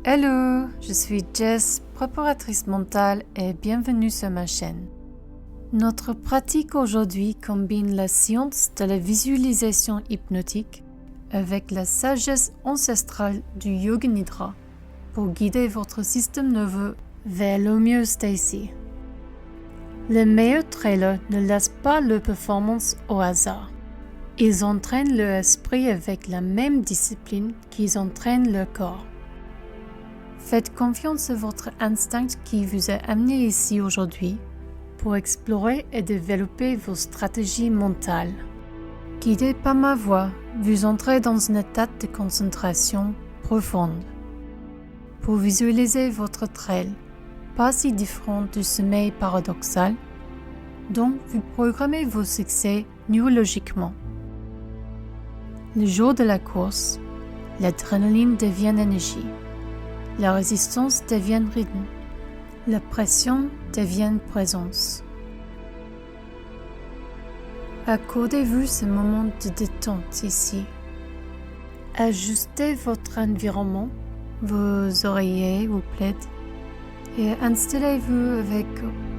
Hello, je suis Jess, préparatrice mentale et bienvenue sur ma chaîne. Notre pratique aujourd'hui combine la science de la visualisation hypnotique avec la sagesse ancestrale du Yoga Nidra pour guider votre système nerveux vers l'homéostasie. Les meilleurs trailers ne laissent pas leur performance au hasard. Ils entraînent leur esprit avec la même discipline qu'ils entraînent leur corps. Faites confiance à votre instinct qui vous a amené ici aujourd'hui pour explorer et développer vos stratégies mentales. Guidé par ma voix, vous entrez dans un état de concentration profonde. Pour visualiser votre trail, pas si différent du sommeil paradoxal, dont vous programmez vos succès neurologiquement. Le jour de la course, l'adrénaline devient énergie. La résistance devient rythme. La pression devient présence. Accordez-vous ce moment de détente ici. Ajustez votre environnement, vos oreillers ou plaids, et installez-vous avec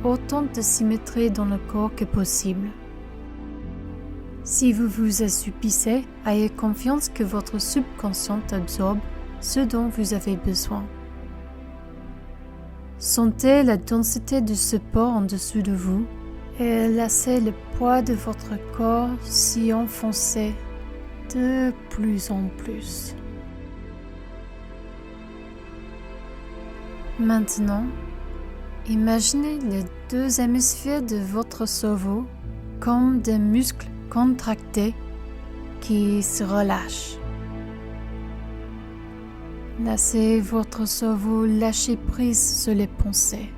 autant de symétrie dans le corps que possible. Si vous vous assoupissez, ayez confiance que votre subconscient absorbe ce dont vous avez besoin. Sentez la densité du support en dessous de vous et laissez le poids de votre corps s'y enfoncer de plus en plus. Maintenant, imaginez les deux hémisphères de votre cerveau comme des muscles contractés qui se relâchent. Laissez votre cerveau lâcher prise sur les pensées,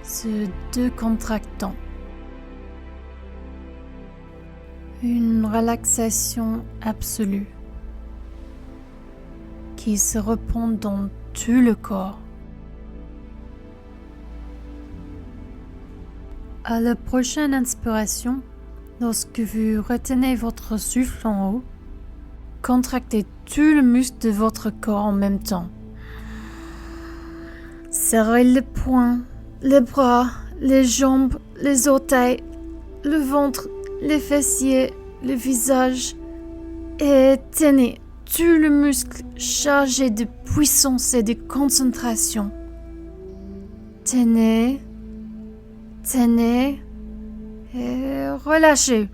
se décontractant. Une relaxation absolue qui se répand dans tout le corps. À la prochaine inspiration, lorsque vous retenez votre souffle en haut, contractez tout le muscle de votre corps en même temps. Serrez les poings, les bras, les jambes, les orteils, le ventre, les fessiers, le visage et tenez tout le muscle chargé de puissance et de concentration. Tenez, tenez et relâchez.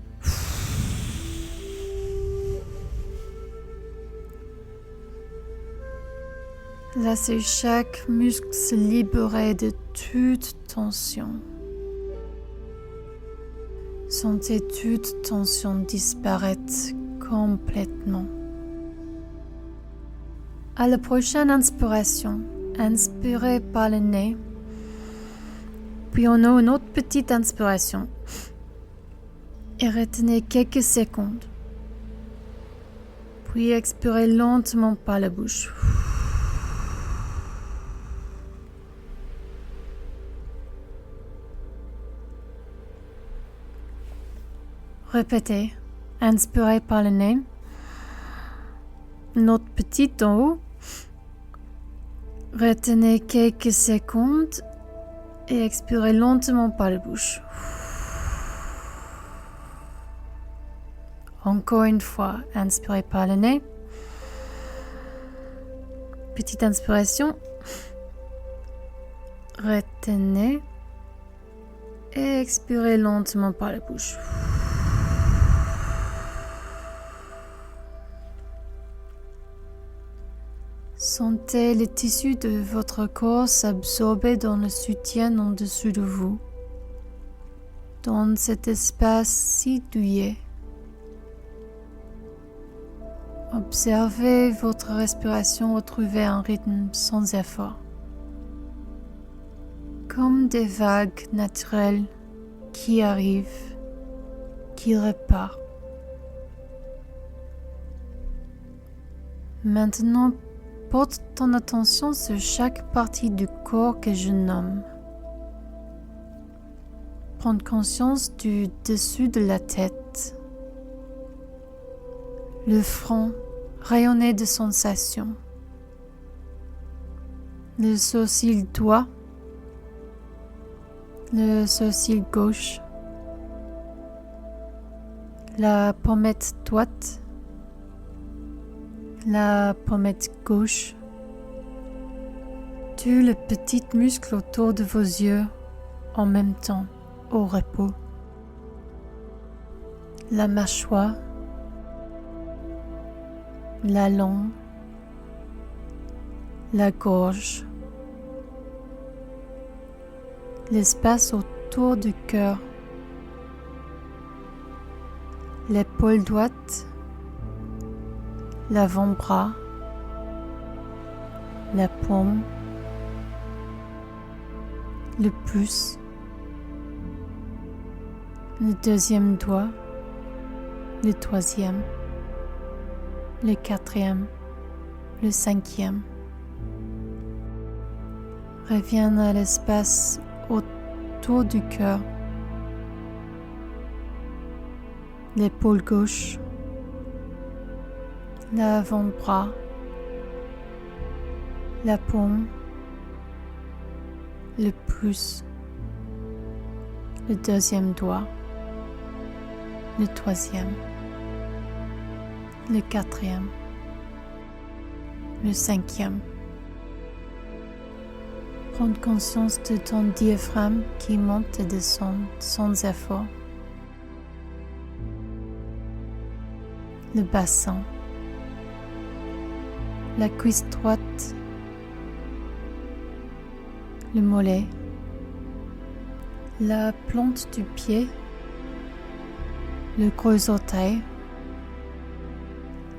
Laissez chaque muscle se libérer de toute tension. Sentez toute tension disparaître complètement. À la prochaine inspiration, inspirez par le nez. Puis on a une autre petite inspiration. Et retenez quelques secondes. Puis expirez lentement par la bouche. Répétez, inspirez par le nez, une autre petite en haut, retenez quelques secondes et expirez lentement par la bouche. Encore une fois, inspirez par le nez, petite inspiration, retenez et expirez lentement par la bouche. Sentez les tissus de votre corps s'absorber dans le soutien en dessous de vous, dans cet espace si douillet. Observez votre respiration retrouver un rythme sans effort, comme des vagues naturelles qui arrivent, qui repartent. Maintenant, porte ton attention sur chaque partie du corps que je nomme. Prends conscience du dessus de la tête, le front, rayonner de sensations. Le sourcil droit, le sourcil gauche, la pommette droite, la pommette gauche, tous les petits muscles autour de vos yeux en même temps au repos. La mâchoire, la langue, la gorge, l'espace autour du cœur, l'épaule droite, l'avant-bras, la paume, le pouce, le deuxième doigt, le troisième, le quatrième, le cinquième. Reviens à l'espace autour du cœur, l'épaule gauche, l'avant-bras, la paume, le pouce, le deuxième doigt, le troisième, le quatrième, le cinquième. Prendre conscience de ton diaphragme qui monte et descend sans effort. Le bassin, la cuisse droite, le mollet, la plante du pied, le gros orteil,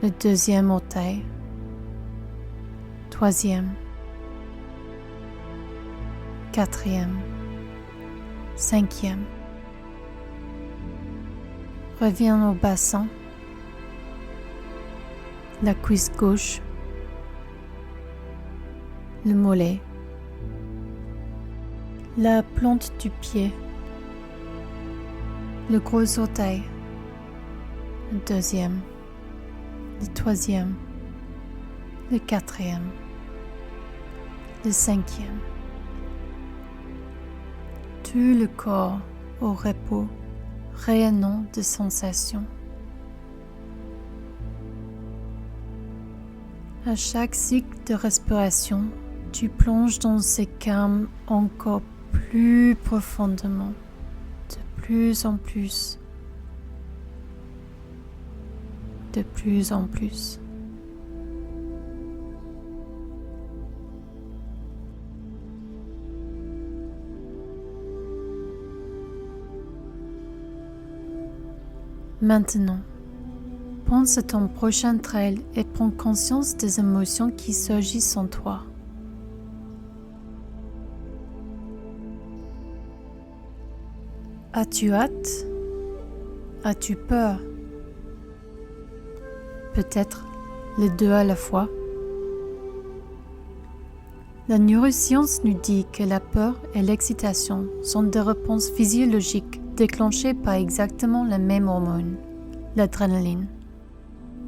le deuxième orteil, troisième, quatrième, cinquième. Reviens au bassin, la cuisse gauche, le mollet, la plante du pied, le gros orteil, le deuxième, le troisième, le quatrième, le cinquième. Tout le corps au repos, rayonnant de sensations. À chaque cycle de respiration, tu plonges dans ce calme encore plus profondément, de plus en plus, de plus en plus. Maintenant, pense à ton prochain trail et prends conscience des émotions qui surgissent en toi. As-tu hâte? As-tu peur? Peut-être les deux à la fois. La neuroscience nous dit que la peur et l'excitation sont des réponses physiologiques déclenchées par exactement la même hormone, l'adrénaline.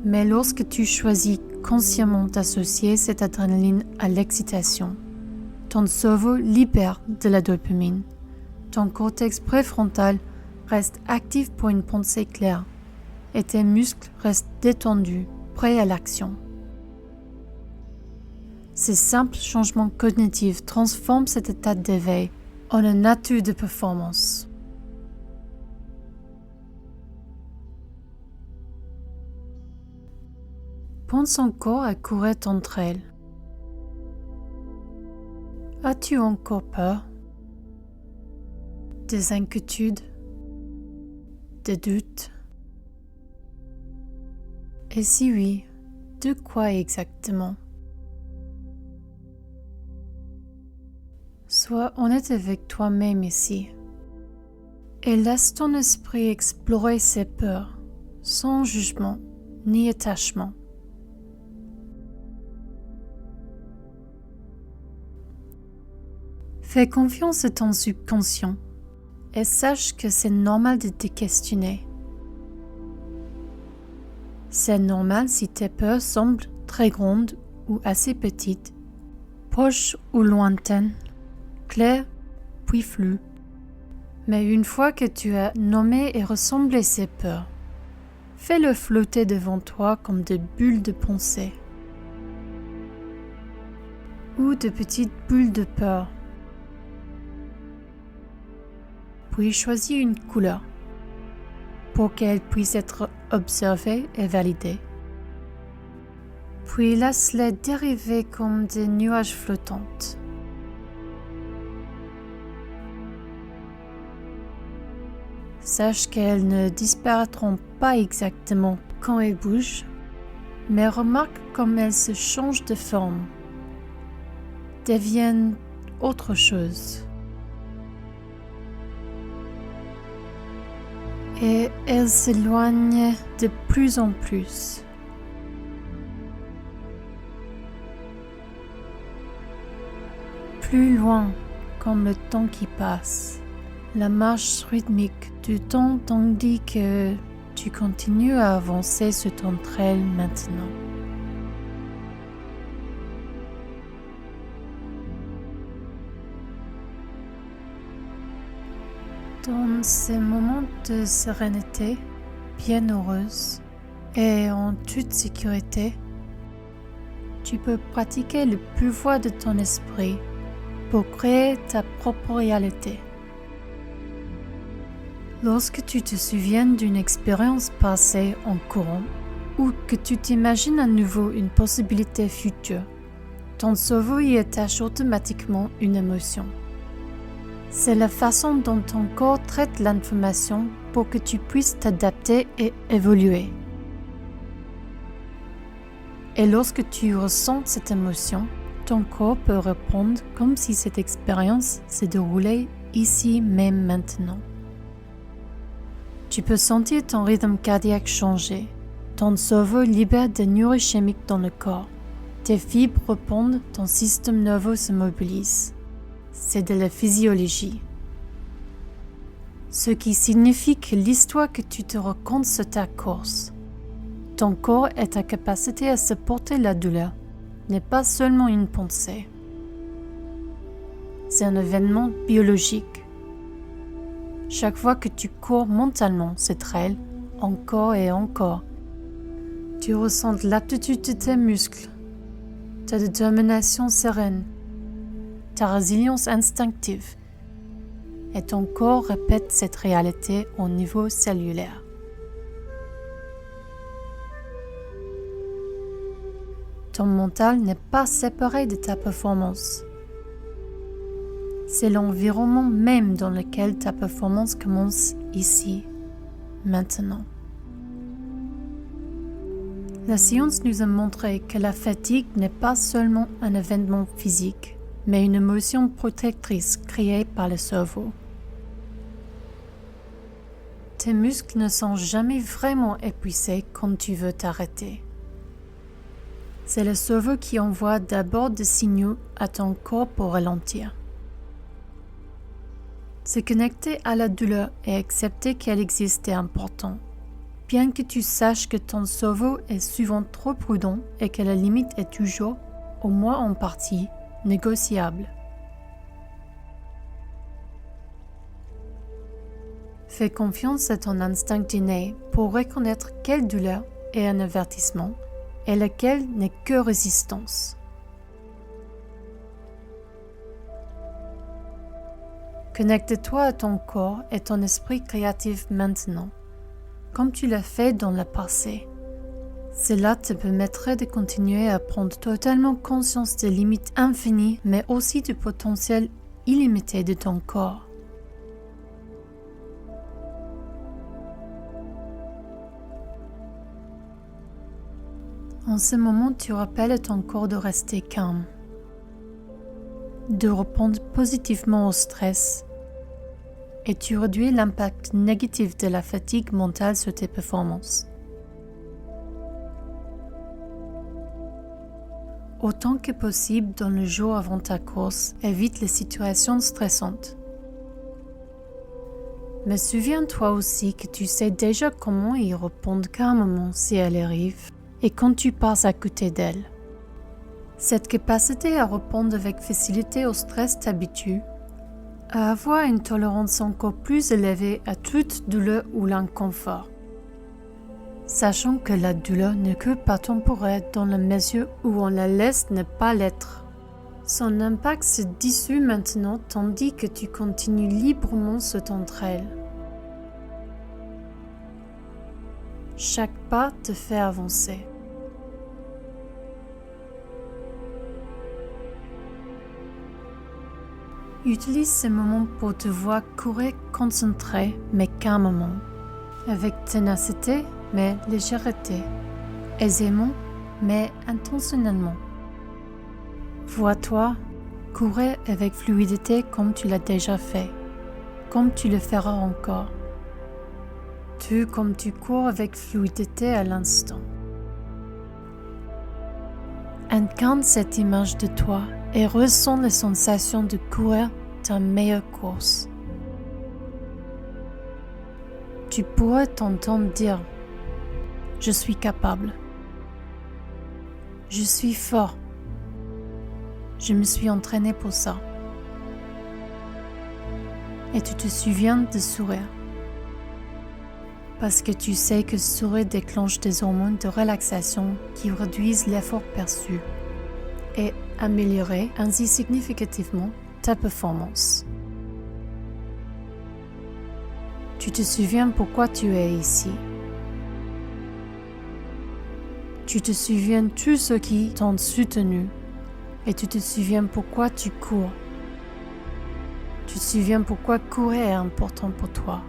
Mais lorsque tu choisis consciemment d'associer cette adrénaline à l'excitation, ton cerveau libère de la dopamine. Ton cortex préfrontal reste actif pour une pensée claire et tes muscles restent détendus, prêts à l'action. Ces simples changements cognitifs transforment cet état d'éveil en un atout de performance. Pense encore à courir ton trail. As-tu encore peur? Des inquiétudes? Des doutes? Et si oui, de quoi exactement? Sois honnête avec toi-même ici et laisse ton esprit explorer ses peurs, sans jugement ni attachement. Fais confiance à ton subconscient et sache que c'est normal de te questionner. C'est normal si tes peurs semblent très grandes ou assez petites, proches ou lointaines, claires puis floues. Mais une fois que tu as nommé et ressemblé ces peurs, fais-le flotter devant toi comme des bulles de pensée ou de petites bulles de peur. Puis choisis une couleur pour qu'elle puisse être observée et validée. Puis laisse-les dériver comme des nuages flottants. Sache qu'elles ne disparaîtront pas exactement quand elles bougent, mais remarque comme elles se changent de forme, deviennent autre chose. Et elles s'éloignent de plus en plus. Plus loin, comme le temps qui passe, la marche rythmique du temps tandis que tu continues à avancer sur ton trail maintenant. Dans ces moments de sérénité, bienheureuse et en toute sécurité, tu peux pratiquer le pouvoir de ton esprit pour créer ta propre réalité. Lorsque tu te souviens d'une expérience passée en courant ou que tu t'imagines à nouveau une possibilité future, ton cerveau y attache automatiquement une émotion. C'est la façon dont ton corps traite l'information pour que tu puisses t'adapter et évoluer. Et lorsque tu ressens cette émotion, ton corps peut répondre comme si cette expérience s'est déroulée ici même maintenant. Tu peux sentir ton rythme cardiaque changer. Ton cerveau libère des neurochimiques dans le corps. Tes fibres répondent, ton système nerveux se mobilise. C'est de la physiologie. Ce qui signifie que l'histoire que tu te racontes sur ta course, ton corps et ta capacité à supporter la douleur, n'est pas seulement une pensée. C'est un événement biologique. Chaque fois que tu cours mentalement ce trail, encore et encore, tu ressens l'aptitude de tes muscles, ta détermination sereine, ta résilience instinctive, et ton corps répète cette réalité au niveau cellulaire. Ton mental n'est pas séparé de ta performance. C'est l'environnement même dans lequel ta performance commence ici, maintenant. La science nous a montré que la fatigue n'est pas seulement un événement physique, mais une émotion protectrice créée par le cerveau. Tes muscles ne sont jamais vraiment épuisés quand tu veux t'arrêter. C'est le cerveau qui envoie d'abord des signaux à ton corps pour ralentir. Se connecter à la douleur et accepter qu'elle existe est important, bien que tu saches que ton cerveau est souvent trop prudent et que la limite est toujours, au moins en partie, négociable. Fais confiance à ton instinct inné pour reconnaître quelle douleur est un avertissement et laquelle n'est que résistance. Connecte-toi à ton corps et ton esprit créatif maintenant, comme tu l'as fait dans le passé. Cela te permettrait de continuer à prendre totalement conscience des limites infinies, mais aussi du potentiel illimité de ton corps. En ce moment, tu rappelles à ton corps de rester calme, de répondre positivement au stress, et tu réduis l'impact négatif de la fatigue mentale sur tes performances. Autant que possible dans le jour avant ta course, évite les situations stressantes. Mais souviens-toi aussi que tu sais déjà comment y répondre calmement si elle arrive et quand tu passes à côté d'elle. Cette capacité à répondre avec facilité au stress t'habitue à avoir une tolérance encore plus élevée à toute douleur ou l'inconfort. Sachant que la douleur n'est que pas temporaire dans la mesure où on la laisse ne pas l'être. Son impact se dissout maintenant tandis que tu continues librement sur ton trail. Chaque pas te fait avancer. Utilise ce moment pour te voir courir concentré mais calmement, avec ténacité mais légèreté, aisément mais intentionnellement. Vois-toi courir avec fluidité comme tu l'as déjà fait, comme tu le feras encore. Tout comme tu cours avec fluidité à l'instant. Incarne cette image de toi et ressens les sensations de courir ta meilleure course. Tu pourrais t'entendre dire « Je suis capable. Je suis fort. Je me suis entraîné pour ça. » Et tu te souviens de sourire. Parce que tu sais que sourire déclenche des hormones de relaxation qui réduisent l'effort perçu et améliorent ainsi significativement ta performance. Tu te souviens pourquoi tu es ici. Tu te souviens de tout ce qui t'ont soutenu et tu te souviens pourquoi tu cours. Tu te souviens pourquoi courir est important pour toi.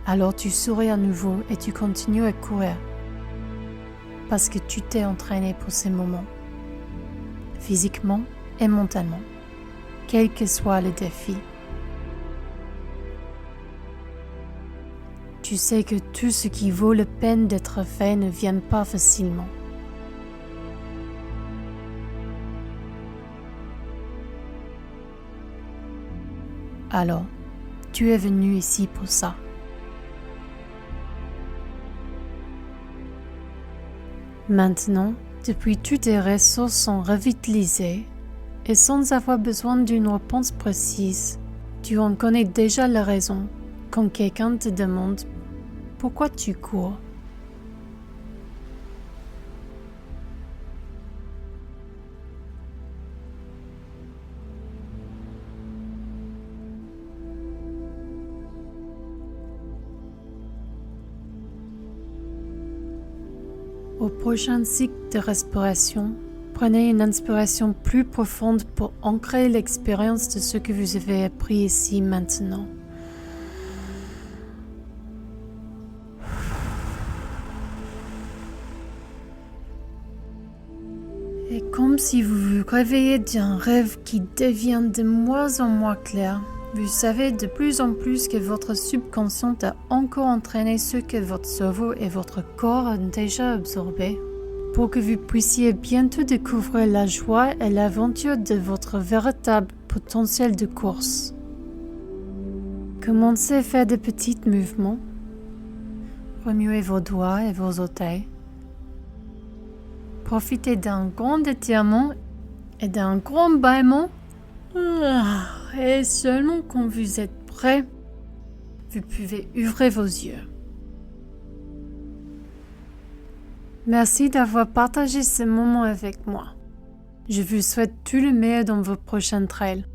Alors tu souris à nouveau et tu continues à courir. Parce que tu t'es entraîné pour ces moments. Physiquement et mentalement. Quel que soit le défi. Tu sais que tout ce qui vaut la peine d'être fait ne vient pas facilement. Alors, tu es venu ici pour ça. Maintenant, depuis toutes tes ressources sont revitalisées et sans avoir besoin d'une réponse précise, tu en connais déjà la raison quand quelqu'un te demande pourquoi tu cours. Au prochain cycle de respiration, prenez une inspiration plus profonde pour ancrer l'expérience de ce que vous avez appris ici maintenant. Et comme si vous vous réveillez d'un rêve qui devient de moins en moins clair, vous savez de plus en plus que votre subconscient a encore entraîné ce que votre cerveau et votre corps ont déjà absorbé, pour que vous puissiez bientôt découvrir la joie et l'aventure de votre véritable potentiel de course. Commencez à faire de petits mouvements. Remuez vos doigts et vos orteils. Profitez d'un grand étirement et d'un grand bâillement. Et seulement quand vous êtes prêt, vous pouvez ouvrir vos yeux. Merci d'avoir partagé ce moment avec moi. Je vous souhaite tout le meilleur dans vos prochains trails.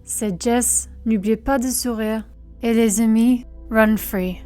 C'est Jess, n'oubliez pas de sourire. Et les amis, run free.